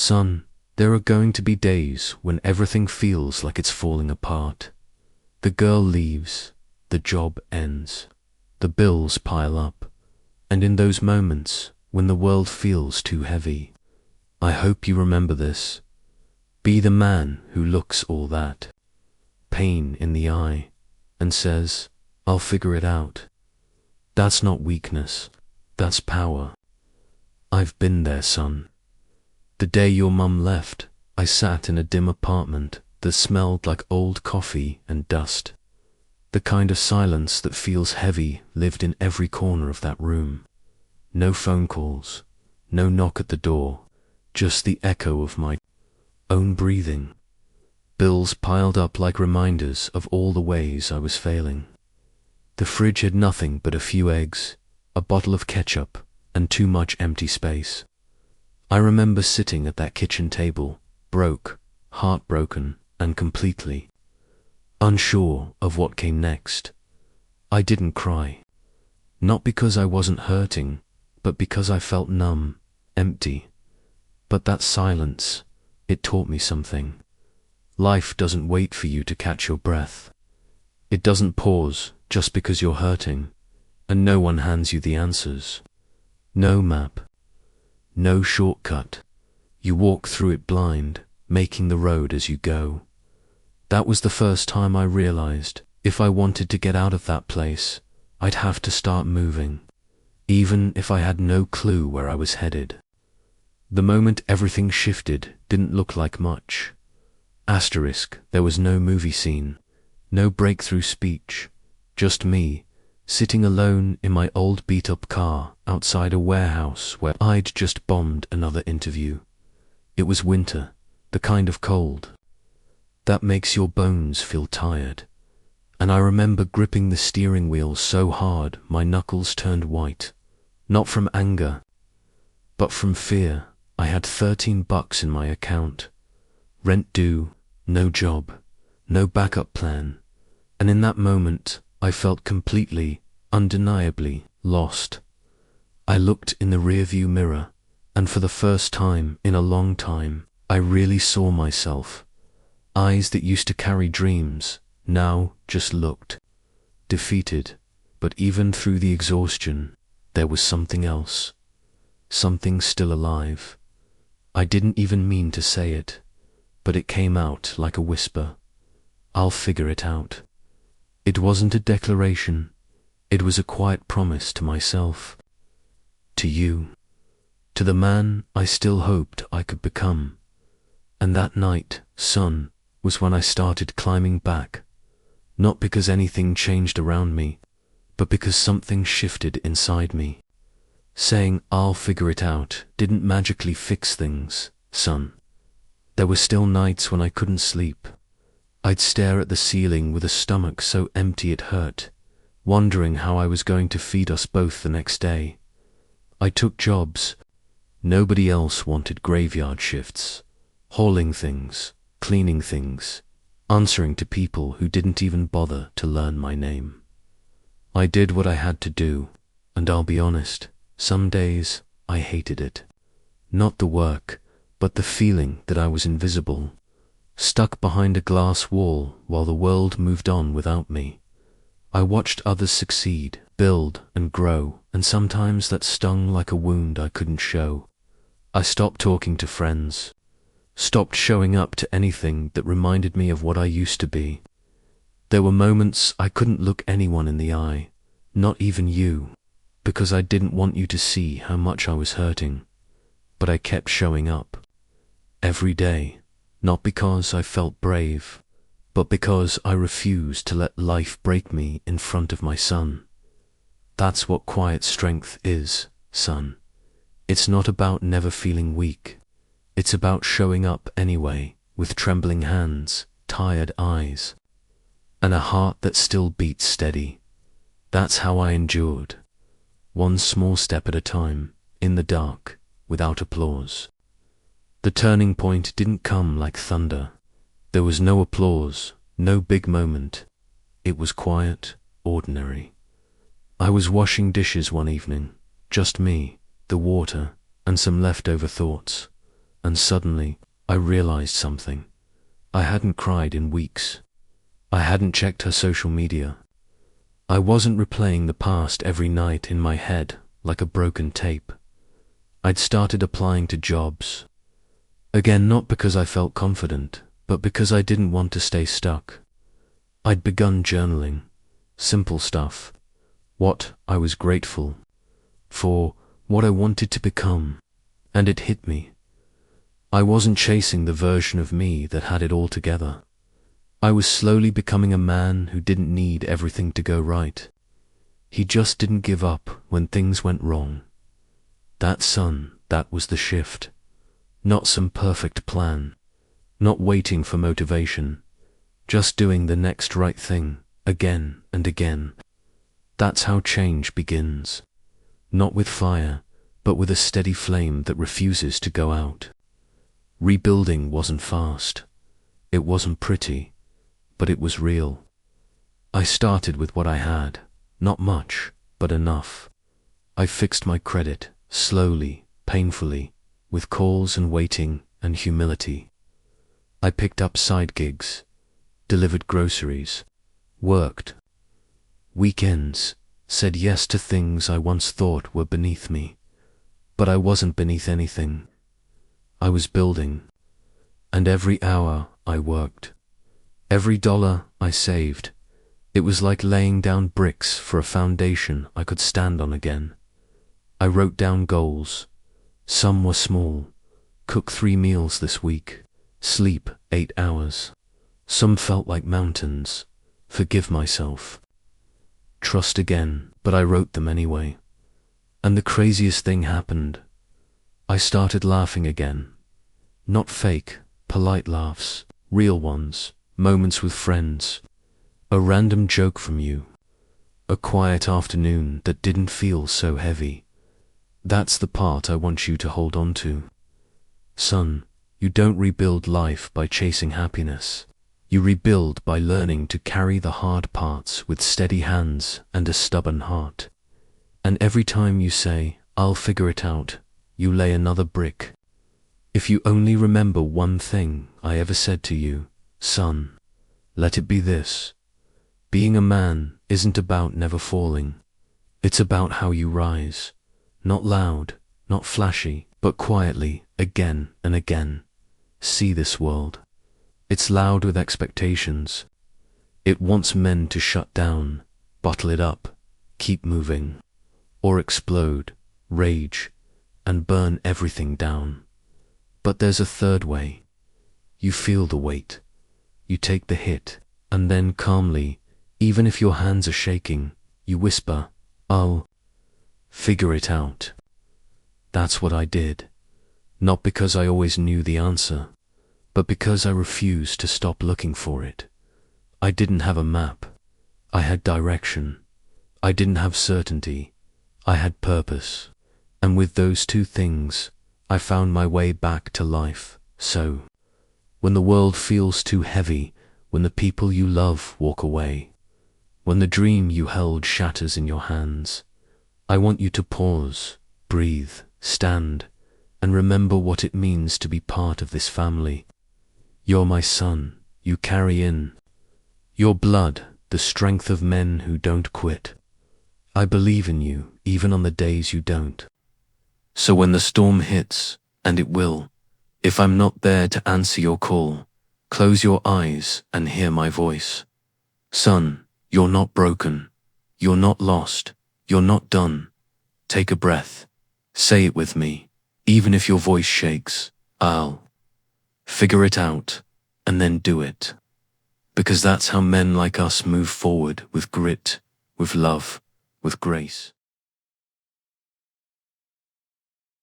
Son, there are going to be days when everything feels like it's falling apart. The girl leaves, the job ends, the bills pile up, and in those moments when the world feels too heavy, I hope you remember this. Be the man who looks all that pain in the eye and says, "I'll figure it out." That's not weakness, that's power. I've been there, son. The day your mum left, I sat in a dim apartment that smelled like old coffee and dust. The kind of silence that feels heavy lived in every corner of that room. No phone calls, no knock at the door, just the echo of my own breathing. Bills piled up like reminders of all the ways I was failing. The fridge had nothing but a few eggs, a bottle of ketchup, and too much empty space. I remember sitting at that kitchen table, broke, heartbroken, and completely unsure of what came next. I didn't cry. Not because I wasn't hurting, but because I felt numb, empty. But that silence, it taught me something. Life doesn't wait for you to catch your breath. It doesn't pause just because you're hurting, and no one hands you the answers. No map, no shortcut. You walk through it blind, making the road as you go. That was the first time I realized if I wanted to get out of that place, I'd have to start moving, even if I had no clue where I was headed. The moment everything shifted didn't look like much. Asterisk, there was no movie scene, no breakthrough speech, just me, sitting alone in my old beat-up car outside a warehouse where I'd just bombed another interview. It was winter, the kind of cold that makes your bones feel tired, and I remember gripping the steering wheel so hard my knuckles turned white, not from anger, but from fear. I had $13 in my account, rent due, no job, no backup plan, and in that moment I felt completely, undeniably lost. I looked in the rearview mirror, and for the first time in a long time, I really saw myself. Eyes that used to carry dreams now just looked defeated, but even through the exhaustion, there was something else, something still alive. I didn't even mean to say it, but it came out like a whisper. I'll figure it out. It wasn't a declaration, it was a quiet promise to myself, to you, to the man I still hoped I could become. And that night, son, was when I started climbing back, not because anything changed around me, but because something shifted inside me. Saying "I'll figure it out" didn't magically fix things, son. There were still nights when I couldn't sleep. I'd stare at the ceiling with a stomach so empty it hurt, wondering how I was going to feed us both the next day. I took jobs. Nobody else wanted graveyard shifts, hauling things, cleaning things, answering to people who didn't even bother to learn my name. I did what I had to do, and I'll be honest, some days I hated it. Not the work, but the feeling that I was invisible, stuck behind a glass wall while the world moved on without me. I watched others succeed, build and grow, and sometimes that stung like a wound I couldn't show. I stopped talking to friends, stopped showing up to anything that reminded me of what I used to be. There were moments I couldn't look anyone in the eye, not even you, because I didn't want you to see how much I was hurting. But I kept showing up, every day, not because I felt brave, but because I refused to let life break me in front of my son. That's what quiet strength is, son. It's not about never feeling weak. It's about showing up anyway, with trembling hands, tired eyes, and a heart that still beats steady. That's how I endured, one small step at a time, in the dark, without applause. The turning point didn't come like thunder. There was no applause, no big moment. It was quiet, ordinary. I was washing dishes one evening, just me, the water, and some leftover thoughts. and suddenly, I realized something. I hadn't cried in weeks. I hadn't checked her social media. I wasn't replaying the past every night in my head like a broken tape. I'd started applying to jobs. Again, not because I felt confident, but because I didn't want to stay stuck. I'd begun journaling. Simple stuff. What I was grateful for, what I wanted to become. And it hit me. I wasn't chasing the version of me that had it all together. I was slowly becoming a man who didn't need everything to go right. He just didn't give up when things went wrong. That was the shift. Not some perfect plan. Not waiting for motivation. Just doing the next right thing, again and again. That's how change begins. Not with fire, but with a steady flame that refuses to go out. Rebuilding wasn't fast. It wasn't pretty, but it was real. I started with what I had. Not much, but enough. I fixed my credit, slowly, painfully, with calls and waiting and humility. I picked up side gigs, delivered groceries, worked weekends, said yes to things I once thought were beneath me. But I wasn't beneath anything. I was building, and every hour I worked, every dollar I saved, it was like laying down bricks for a foundation I could stand on again. I wrote down goals. Some were small. Cook 3 meals this week. Sleep 8 hours. Some felt like mountains. Forgive myself. Trust again, but I wrote them anyway. And the craziest thing happened. I started laughing again. Not fake, polite laughs, real ones, moments with friends. A random joke from you. A quiet afternoon that didn't feel so heavy. That's the part I want you to hold on to. Son, you don't rebuild life by chasing happiness. You rebuild by learning to carry the hard parts with steady hands and a stubborn heart. And every time you say, I'll figure it out, you lay another brick. If you only remember one thing I ever said to you, son, let it be this. Being a man isn't about never falling. It's about how you rise. Not loud, not flashy, but quietly, again and again. See this world. It's loud with expectations. It wants men to shut down, bottle it up, keep moving, or explode, rage, and burn everything down. But there's a third way. You feel the weight. You take the hit, and then calmly, even if your hands are shaking, you whisper, I'll figure it out. That's what I did. Not because I always knew the answer, but because I refused to stop looking for it. I didn't have a map. I had direction. I didn't have certainty. I had purpose. And with those two things, I found my way back to life. So, when the world feels too heavy, when the people you love walk away, when the dream you held shatters in your hands, I want you to pause, breathe, stand, and remember what it means to be part of this family. You're my son. You carry in your blood the strength of men who don't quit. I believe in you, even on the days you don't. So when the storm hits, and it will, if I'm not there to answer your call, close your eyes and hear my voice. Son, you're not broken. You're not lost. You're not done. Take a breath. Say it with me. Even if your voice shakes, I'll figure it out, and then do it. Because that's how men like us move forward with grit, with love, with grace.